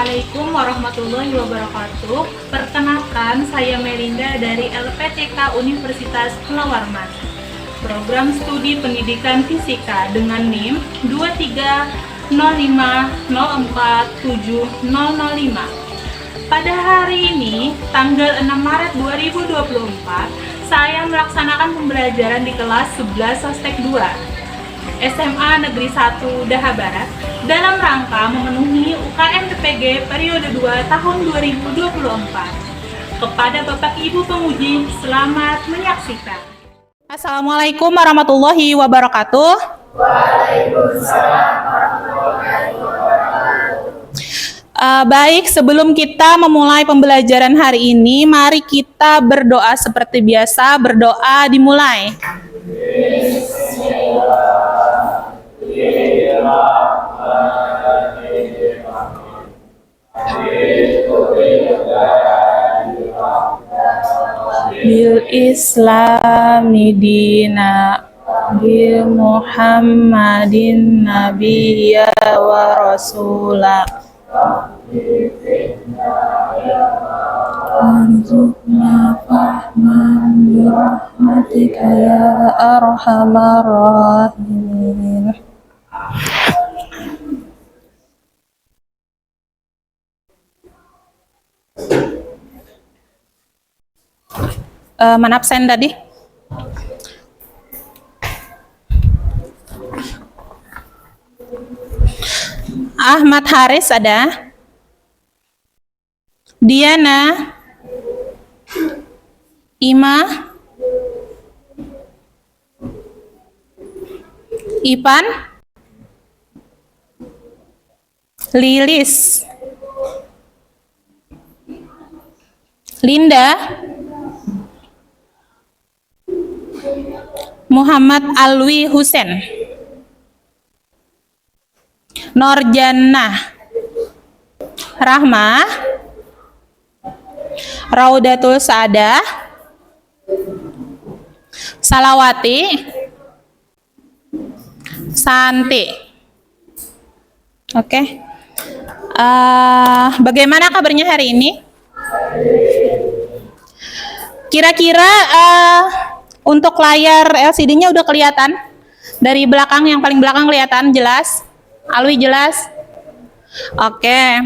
Assalamualaikum warahmatullahi wabarakatuh. Perkenalkan, saya Melinda dari LPTK Universitas Pelawarman. Program Studi Pendidikan Fisika dengan NIM 230504705. Pada hari ini, tanggal 6 Maret 2024, saya melaksanakan pembelajaran di kelas 11 Sostek 2 SMA Negeri 1 Daha Barat dalam rangka memenuhi UKM PPG periode 2 tahun 2024. Kepada Bapak Ibu penguji, selamat menyaksikan. Assalamualaikum warahmatullahi wabarakatuh. Waalaikumsalam warahmatullahi wabarakatuh. Baik, sebelum kita memulai pembelajaran hari ini, mari kita berdoa seperti biasa. Berdoa dimulai. Bil Islami dina, bil Muhammadin nabiyya wa rasula. Warzuqna fahman bi rahmatika ya arhamar rahimin. Mana absen tadi? Ahmad Haris ada? Diana? Ima? Ipan? Lilis? Linda? Muhammad Alwi Husen, Norjannah, Rahmah, Raudatul Saadah, Salawati, Santi. Oke. Bagaimana kabarnya hari ini? Kira-kira untuk layar LCD-nya udah kelihatan? Dari belakang, yang paling belakang kelihatan jelas? Alwi jelas? Oke.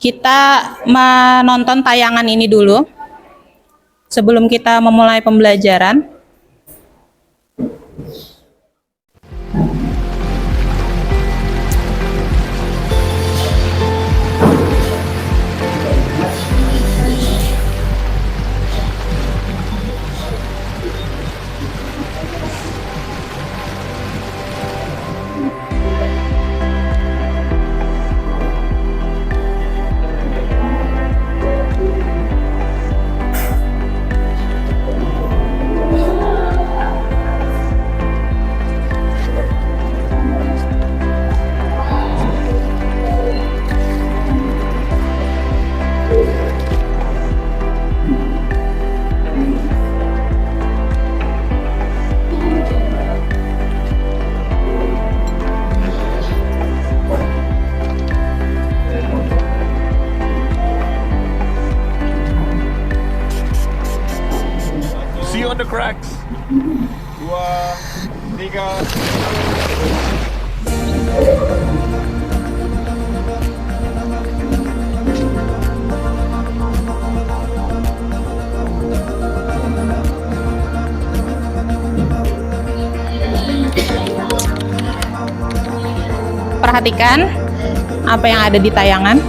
Kita menonton tayangan ini dulu sebelum kita memulai pembelajaran. See you on the cracks. 2, 3. Perhatikan apa yang ada di tayangan.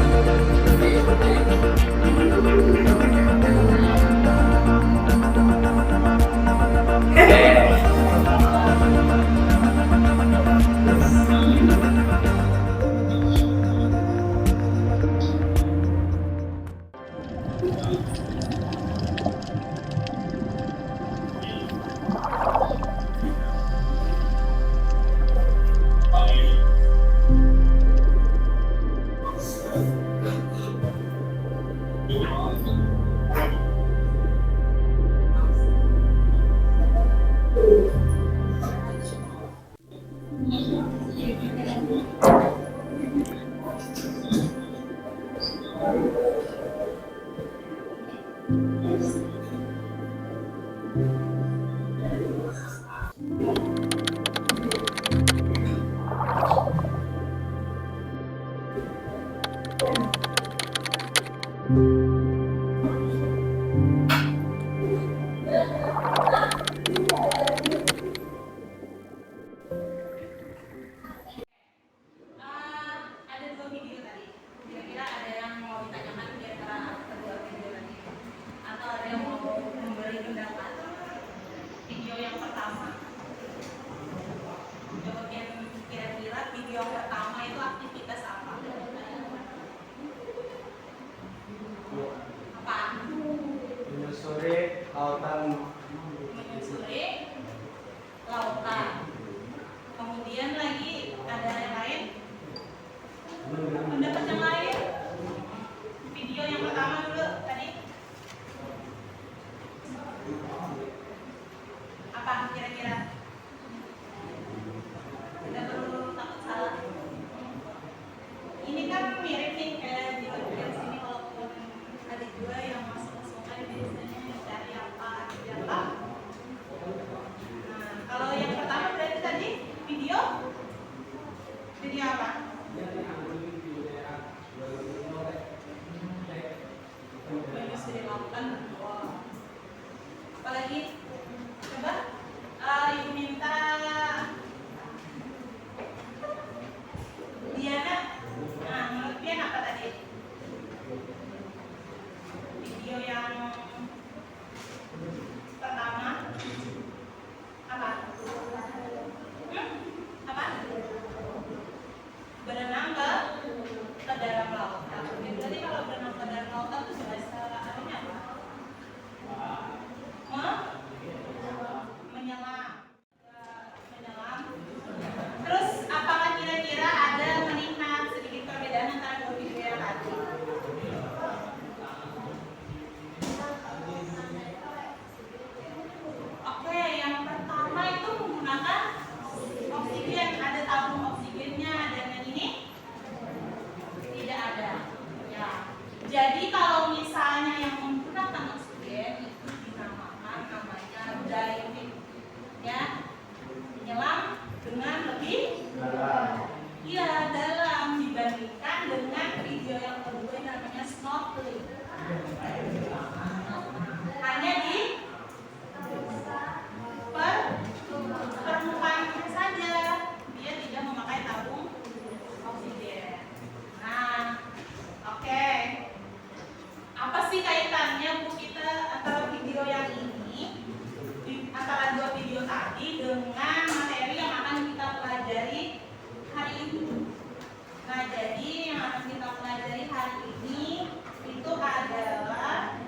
Jadi kalau misalnya yang menggunakan oksigen itu dinamakan namanya diving, ya, menyelam dengan lebih dalam dibandingkan dengan video yang kedua yang namanya snorkeling. Hanya di permukaan saja, dia tidak memakai tabung oksigen. Nah, oke. Apa sih kaitannya Bu kita antara video yang ini, antara dua video tadi dengan materi yang akan kita pelajari hari ini? Nah, jadi yang akan kita pelajari hari ini itu adalah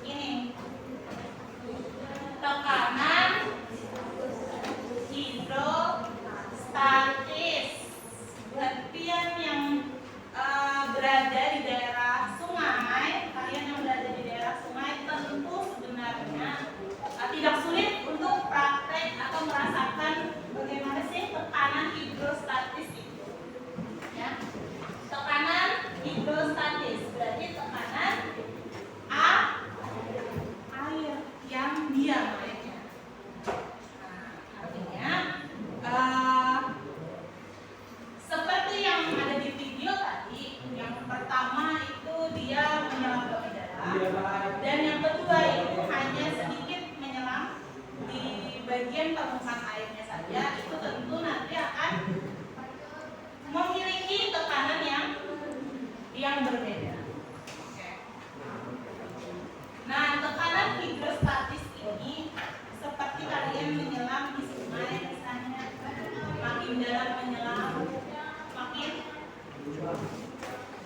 ini, tekanan hidrostatis. Kalian yang berada di daerah sungai, tentu sebenarnya tidak sulit untuk praktek atau merasakan bagaimana sih tekanan hidrostatis itu, ya. Tekanan hidrostatis berarti tekanan air yang diam airnya. Nah, artinya seperti yang ada di video tadi, yang pertama itu dia menyelam lebih dalam, dan yang kedua itu hanya sedikit menyelam di bagian permukaan airnya saja. Itu tentu nanti akan memiliki tekanan yang berbeda. Oke. Nah, tekanan hidrostatis ini seperti kalian menyelam di sungai misalnya, makin dalam menyelam,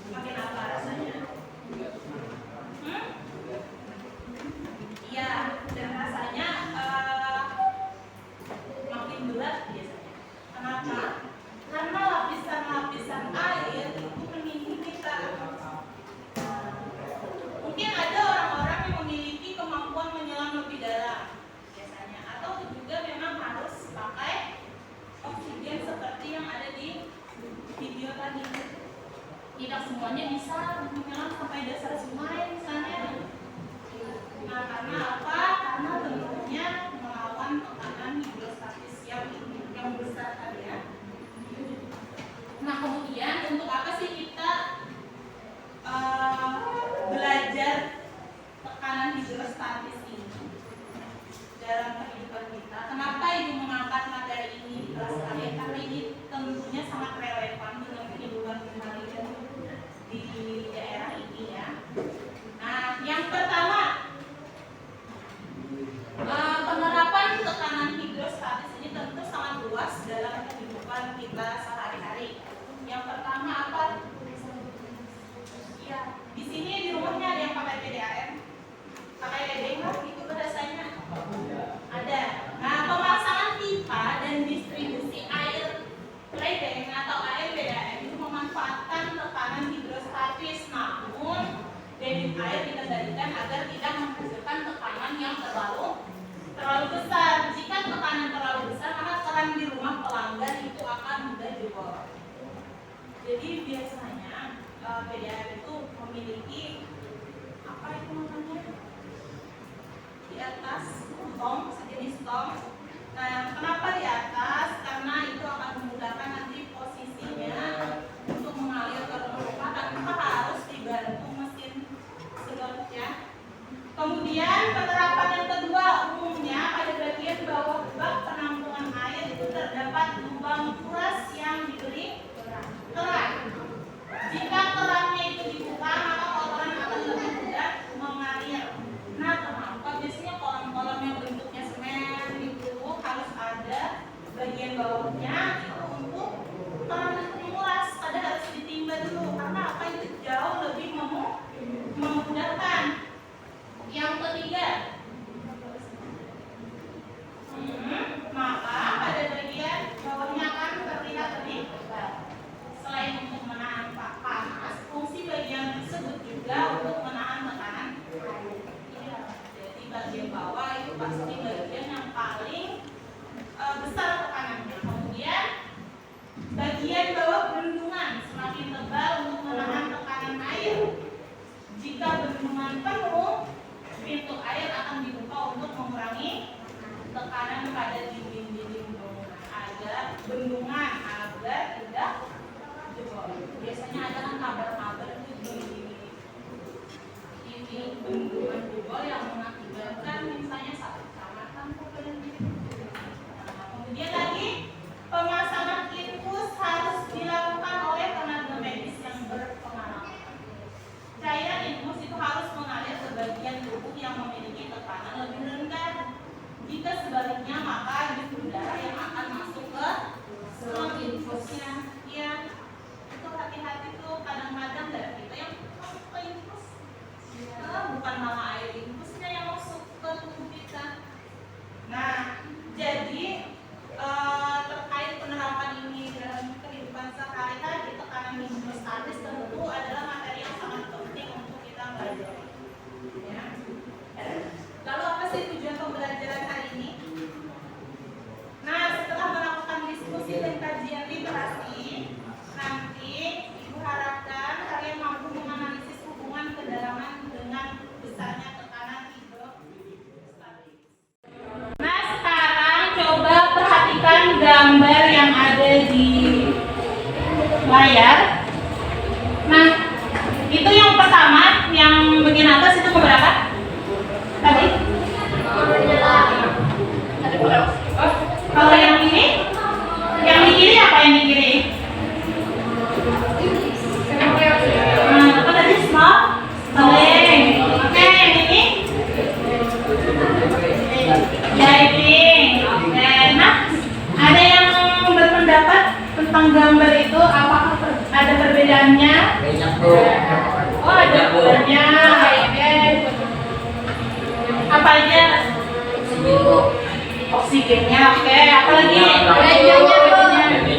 makin apa rasanya? Iya, dan rasanya makin berat biasanya. Kenapa? Karena lapisan-lapisan air itu meninggi kita. Mungkin ada orang-orang yang memiliki kemampuan menyelam lebih dalam biasanya, atau juga memang harus pakai oksigen seperti yang ada di video tadi. Tidak semuanya bisa menyelam sampai dasar sungai misalnya. Nah, karena apa? Karena tentunya melawan tekanan hidrostatis yang besar tadi, ya. Nah, kemudian untuk apa sih kita belajar tekanan hidrostatis ini dalam kehidupan kita? Kenapa Ibu mengangkat materi ini di kelas kalian? Karena ini tentunya sangat relevan dengan kehidupan kalian di daerah ini, ya. Nah, yang pertama, penerapan tekanan hidrostatis ini tentu sangat luas dalam kehidupan kita sehari-hari. Yang pertama apa? Ya, di sini di rumahnya ada yang pakai PDAM, pakai ledeng lah, itu bahasanya. Ada. Nah, pemasangan pipa dan distribusi air ledeng atau air PDAM itu memanfaatkan tekanan hidrostatis, namun debit air dikendalikan agar tidak menghasilkan tekanan yang terlalu besar. Jika tekanan terlalu besar, maka keran di rumah pelanggan itu akan mudah jebol. Jadi biasanya PDAM itu memiliki apa itu namanya? Di atas tong, sejenis tong. Nah, kenapa di atas? Karena itu akan memudahkan nanti posisinya untuk mengalir ke rumah tanpa harus dibantu mesin sedot, ya. Kemudian penerapan yang kedua, umumnya pada bagian bawah bak penampungan air itu terdapat lubang kuras yang diberi keran. Jika kerannya itu dibuka, maka kotoran akan lebih mudah mengalir. Nah, kenapa biasanya kolam-kolam yang bentuknya semen itu harus ada bagian bawahnya itu untuk keran menguras, pada harus ditimba dulu. Karena apa? Itu jauh lebih memudahkan. Yang ketiga, maka pada bagian bawahnya akan terlihat lebih lebar. Selain untuk menahan panas, fungsi bagian tersebut juga untuk menahan tekanan air. Ya, jadi bagian bawah itu pasti bagian yang paling besar tekanannya. Kemudian bagian bawah bendungan semakin tebal untuk menahan tekanan air. Jika bendungan penuh, pintu air akan dibuka untuk mengurangi tekanan pada dinding-dinding bendungan agar tidak jebol. Biasanya ada kan kabar-kabar itu di bendungan jebol yang mengakibatkan misalnya satu kecamatan kemudian lagi pemasangan infus harus dilakukan oleh tenaga medis yang berpengalaman. Cairan infus itu harus mengalir ke bagian tubuh yang memiliki tekanan lebih rendah. Jika sebaliknya maka justru darah yang akan masuk ke selang infusnya. Ya, itu hati-hati tuh, kadang-kadang darah kita yang masuk ke infus, bukan malah air infusnya yang masuk ke tubuh kita. Nah, jadi terkait penerapan ini dalam kehidupan sehari-hari, tekanan hidrostatis tentu adalah materi yang sangat penting untuk kita pelajari. Ya. Lalu apa sih tujuan pembelajaran hari ini? Nah, setelah melakukan diskusi dan kajian literasi, nanti Ibu harapkan kalian mampu menganalisis hubungan kedalaman dengan besarnya tekanan hidrostatis. Nah, sekarang coba perhatikan gambar yang ada di layar. Nah, itu yang pertama, yang bagian atas itu berapa? Tadi? Kalau yang ini? Yang di kiri apa yang di kiri? Apa tadi? Small? Sling. Oke, yang ini? Diving. Oke, nah ada yang berpendapat tentang gambar itu apakah ada perbedaannya? Oh, ada perbedaannya. Oke. Apa aja? Oksigennya, oke. Apa lagi?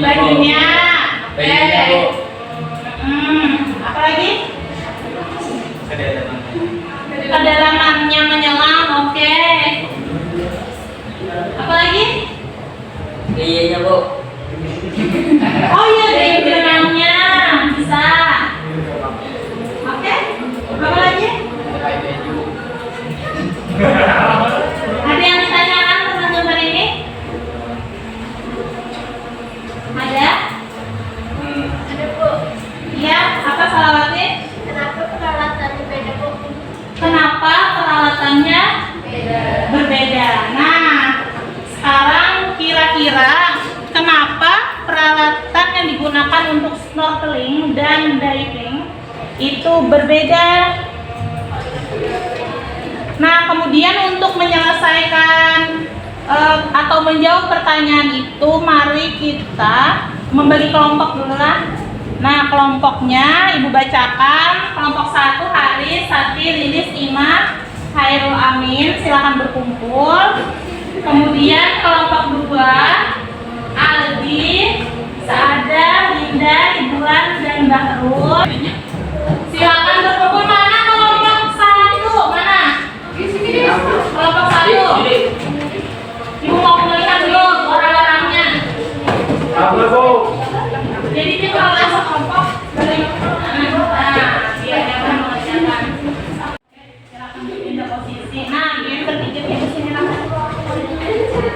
Bajunya. Oke. Apa lagi? Kedalamannya menyelam, oke. Apa lagi? Iya, Bu. Oh iya, gaya berenangnya bisa. Oke. Apa lagi? Ada yang ditanyakan tentang gambar ini? Ada? Ada, Bu. Iya, apa Salawati? Kenapa peralatannya beda, Bu? Kenapa peralatannya berbeda? Nah, sekarang kira-kira kenapa peralatan yang digunakan untuk snorkeling dan diving itu berbeda? Nah, kemudian untuk menyelesaikan atau menjawab pertanyaan itu, mari kita membagi kelompok dulu lah. Nah, kelompoknya Ibu bacakan. Kelompok 1, Haris, Sati, Lilis, Ima, Khairul Amin, silakan berkumpul. Kemudian kelompok 2, Aldi, Saada, Linda, Ibuan, dan Bahrul. Silakan berkumpul. Mana kelompok 1? Mana? Kelompok 1. Ibu mau melihat dulu orang-orangnya. Jadi dia kalau masuk kelompok dari dia akan mengerjakan. Silakan pindah posisi. Nah, yang bertiga di sini lah.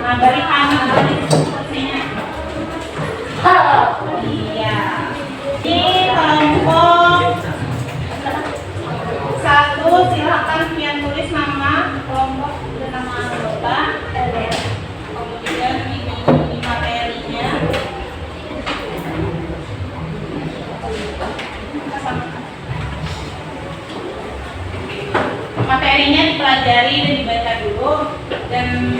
Nah, dari kanan dari posisinya. Iya. Ini kelompok 1, silakan kalian tulis nama kelompok dan nama anggota. Kemudian ini materinya. Materinya dipelajari dan dibaca dulu, dan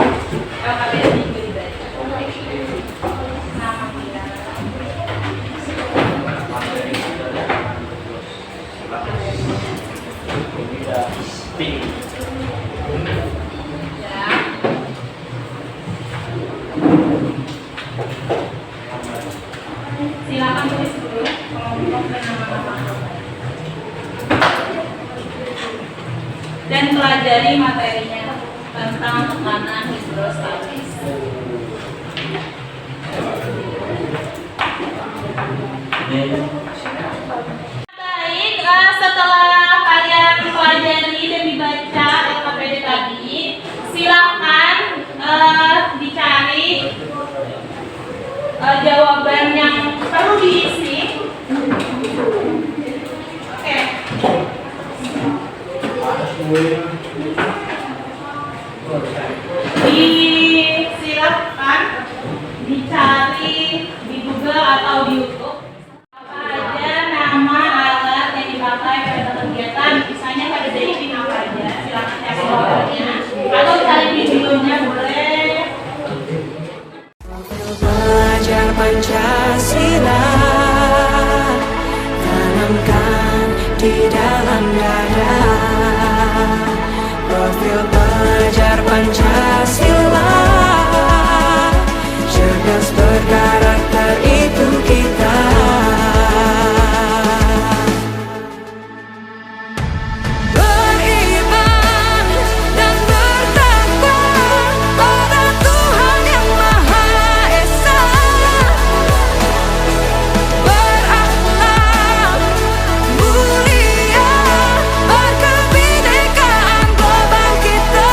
LKPS juga dibaca. Nama kita. Ya. Silakan tulis dulu kelompok dan nama-nama. Dan pelajari materinya tentang tekanan hidrostatis. Pancasila, cerdas berkarakter itu kita. Beriman dan bertakwa pada Tuhan yang Maha Esa, berakhlak mulia, berkebinekaan global kita.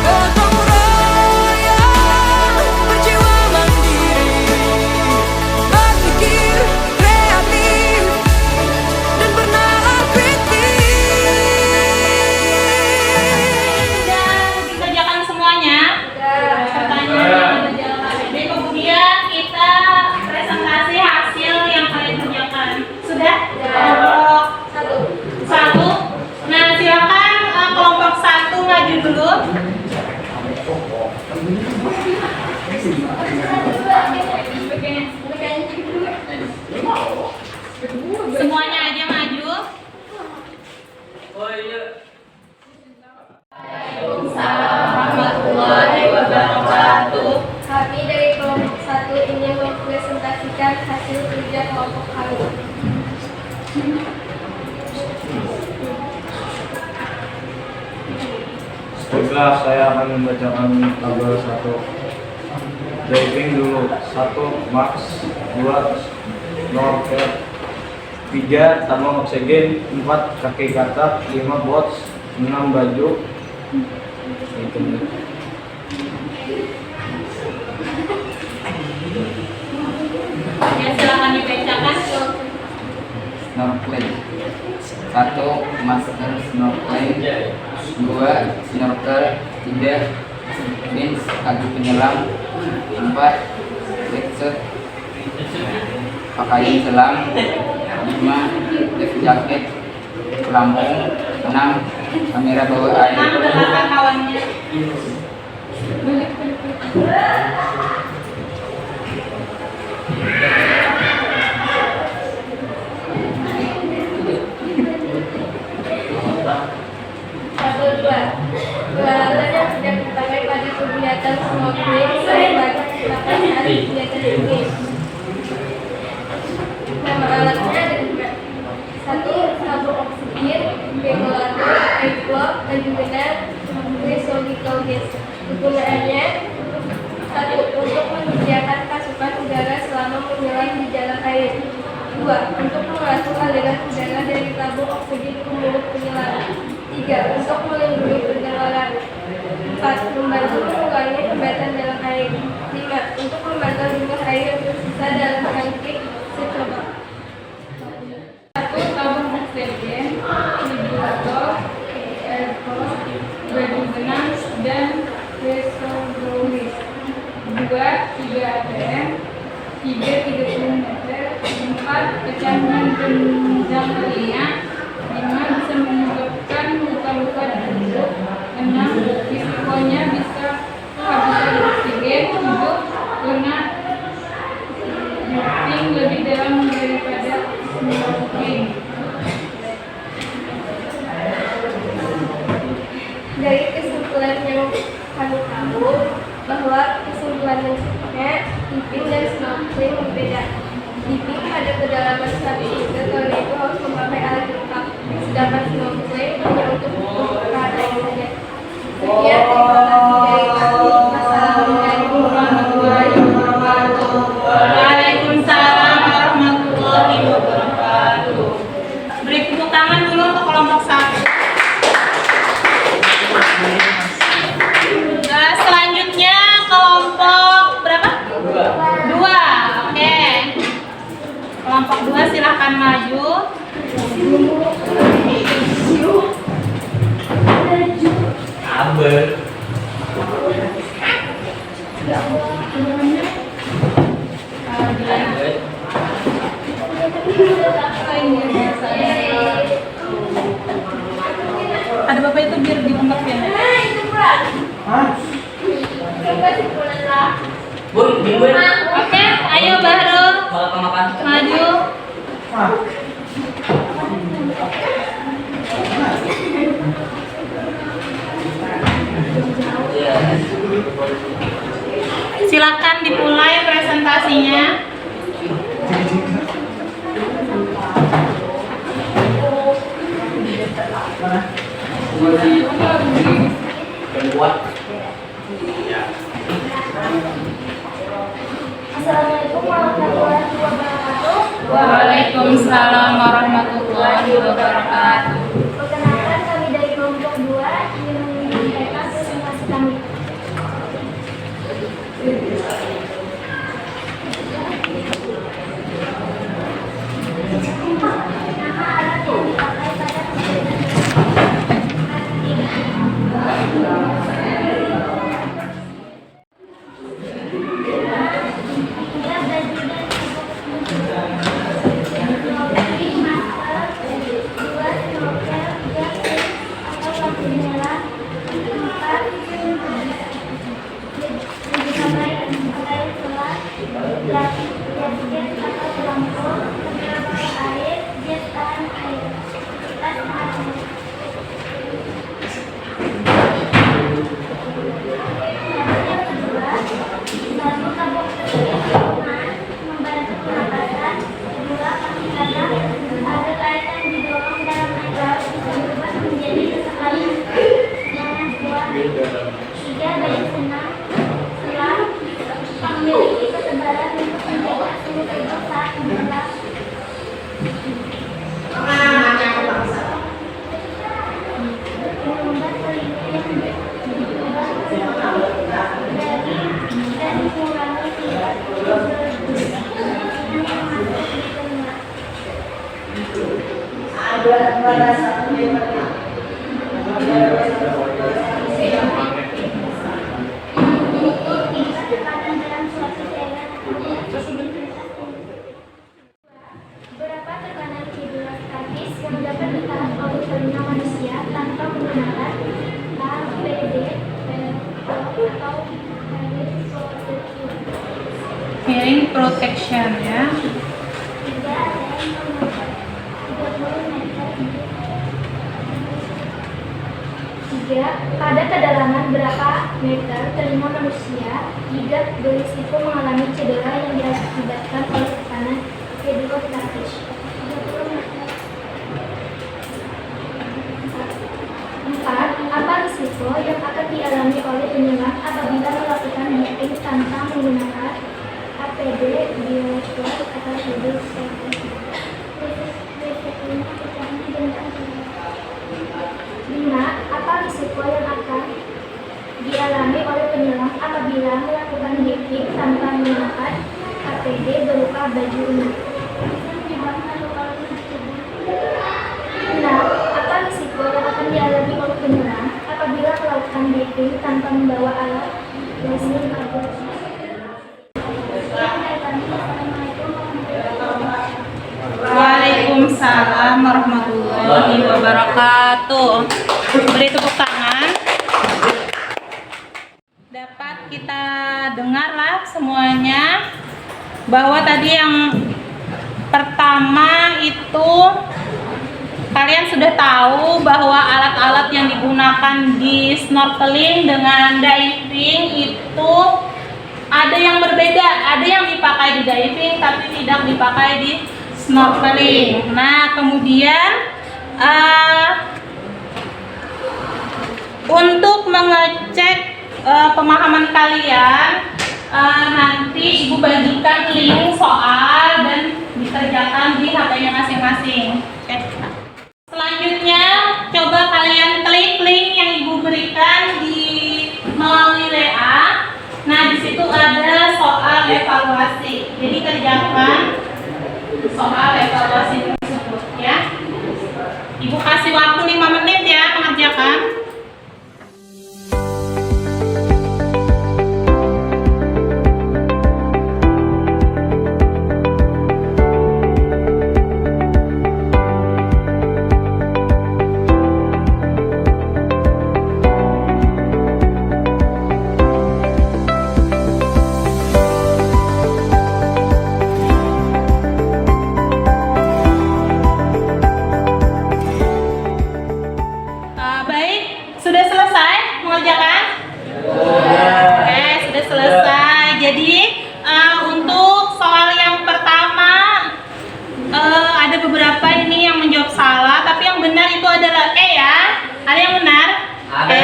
Gotong royong, berjiwa mandiri, berpikir kreatif dan bernalar kritis. Dan dikerjakan semuanya. Pertanyaan dan kemudian kita presentasi hasil yang kalian kerjakan. Sudah? Kelompok satu. Nah, silakan kelompok satu maju dulu. Semuanya aja maju. Oh iya. Warahmatullahi wabarakatuh. Kami dari kelompok 1 ingin mempresentasikan hasil kerja kelompok kami. Baiklah, saya akan membacakan tabel 1. Briefing dulu. 1. Max. 2. Snorkel. 3. Tabung oksigen. 4. Kaki katak. 5. bots. 6. Baju. Itu. Ya, silakan dibacakan. Snorkeling. 1. Masker snorkeling. 2. Snorkel. 3. Fins kaki penyelam. 4. Wetsuit pakaian selam. 5. Life jacket pelampung. 6. Kamera bawah air. 6 belakang kawannya. Satu, dua. Peralatan yang sudah dipakai pada kegiatan snorkeling sebanyak 8 hari kegiatan ini. Nama alatnya ada 2. 1. Tabung oksigen, regulator, air flow, dan juga rheological gas. Kegunaannya 1. Untuk menyediakan pasukan udara selama menyelam di dalam air. 2. Untuk mengatur aliran udara dari tabung oksigen ke mulut penyelam. 3. Untuk melindungi pengelolaan. 4. Membantu mengurangi kebebasan dalam air. 5. Untuk memantau jumlah air yang tersisa dalam tangki secoba. 1. Tabung oksigen, regulator, airflow, baju benang, dan resource. 2. 3 ATM. 3. 30 meter. 4. Pecahan penunjang telinga. 5. Bisa menyebabkan luka-luka di tubuh. 6. Risikonya bisa kehabisan oksigen. 7. Kena drifting lebih dalam daripada snorkeling. Dari kesimpulan yang kami tahu bahwa kesimpulannya diving dan snorkeling berbeda. Diving pada kedalaman 1 meter, karena itu harus memakai alat lengkap. Sedangkan snorkeling hanya untuk membuka air saja. Sekian, terima kasih dari kami. Wassalamualaikum warahmatullahi wabarakatuh. Waalaikumsalam warahmatullahi wabarakatuh. Beri tepuk tangan dulu untuk kelompok 1. Nah, selanjutnya kelompok berapa? 2. Oke. Kelompok 2 silahkan maju. Abel. Ada bapak itu biar di tempat ya. Bun, mingguin. Oke, ayo baru Kalau makan. maju. Berapa tekanan hidrostatis yang dapat ditahan oleh telinga manusia tanpa menggunakan APD atau Hearing protection ya. Pada kedalaman berapa meter telinga manusia jika berisiko mengalami cedera yang diakibatkan oleh tekanan hidrostatis. 4. Apa risiko yang akan dialami oleh penyelam apabila melakukan diving tanpa menggunakan APD, bioskop, atau hidrostatis? 5. Apa risiko yang akan dialami oleh penyelam apabila melakukan diving tanpa menggunakan APD berupa baju ungu? 6. Apa risiko yang akan dialami oleh penyelam apabila melakukan diving tanpa membawa alat laser kabel? Waalaikumsalam warahmatullahi wabarakatuh. Beri tepuk tangan. Dapat kita dengarlah semuanya bahwa tadi yang pertama itu kalian sudah tahu bahwa alat-alat yang digunakan di snorkeling dengan diving itu ada yang berbeda, ada yang dipakai di diving tapi tidak dipakai di snorkeling. Nah, kemudian untuk mengecek pemahaman kalian, nanti Ibu bagikan link soal dan dikerjakan di HP-nya masing-masing. Oke. Selanjutnya, coba kalian klik link yang Ibu berikan di melalui WA. Nah, di situ ada soal evaluasi. Jadi kerjakan soal evaluasi tersebut ya. Ibu kasih waktu 5 menit ya mengerjakan. Sudah selesai mengerjakan? Oke, sudah selesai. Jadi untuk soal yang pertama ada beberapa ini yang menjawab salah, tapi yang benar itu adalah E ya. Ada yang benar? Ada.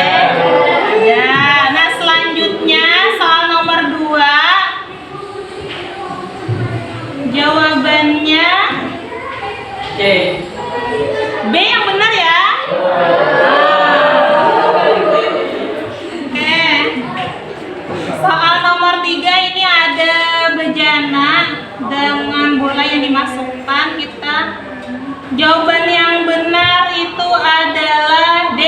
Ya. Nah, selanjutnya soal nomor 2. Jawabannya C. B yang benar ya. Soal nomor 3 ini ada bejana dengan bola yang dimasukkan. Kita jawaban yang benar itu adalah D.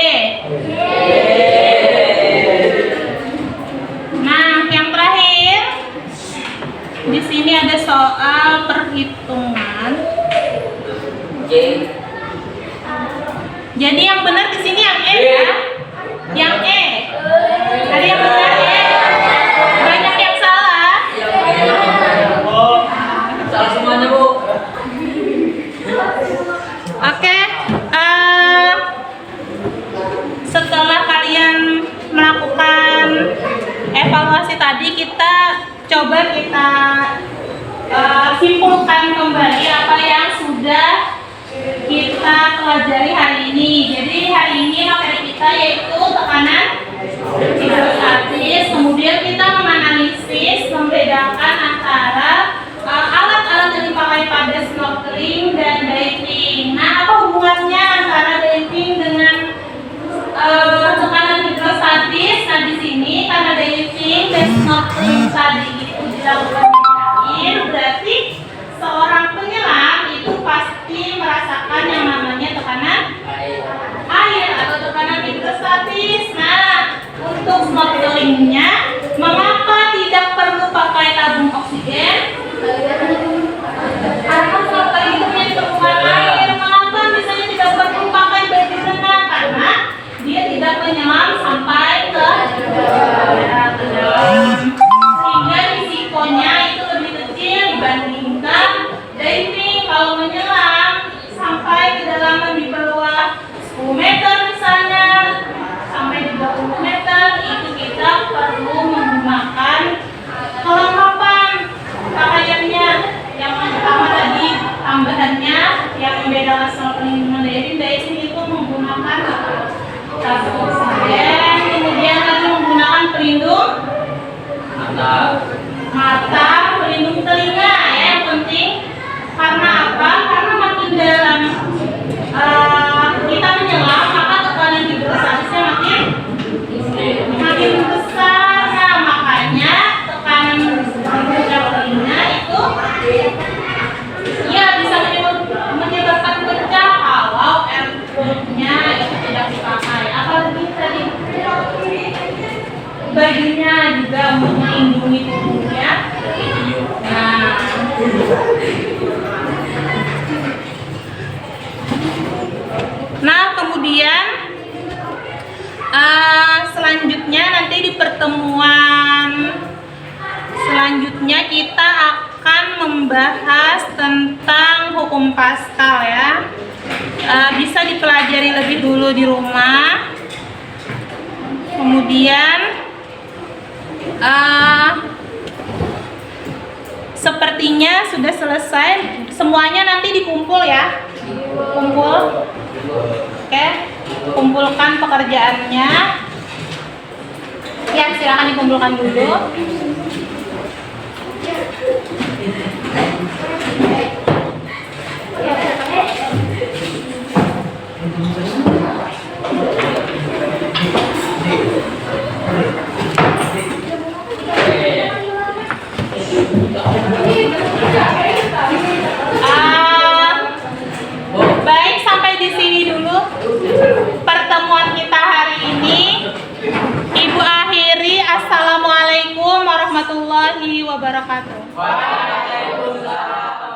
Nah, yang terakhir di sini ada soal perhitungan. J. Jadi yang benar di sini yang E ya. Yang E. Ada yang benar E? Banyak yang salah. Salah semuanya, Bu. Oke. Setelah kalian melakukan evaluasi tadi, kita coba simpulkan kembali apa yang sudah kita pelajari hari ini. Jadi hari ini materi kita yaitu tekanan hidrostatis. Kemudian kita menganalisis, membedakan antara alat-alat yang dipakai pada snorkeling dan diving. Nah, apa hubungannya antara diving dengan tekanan hidrostatis? Nah, di sini karena diving dan snorkeling tadi itu dilakukan di air, berarti seorang penyelam itu pasti merasakan yang namanya tekanan juga untuk melindungi tubuhnya. Nah, kemudian selanjutnya nanti di pertemuan selanjutnya kita akan membahas tentang hukum Paskal ya. Bisa dipelajari lebih dulu di rumah. Kemudian sepertinya sudah selesai. Semuanya nanti dikumpul ya. Kumpul. Oke. Kumpulkan pekerjaannya. Ya, silakan dikumpulkan dulu. Baik, sampai di sini dulu pertemuan kita hari ini. Ibu akhiri, assalamualaikum warahmatullahi wabarakatuh. Waalaikumsalam.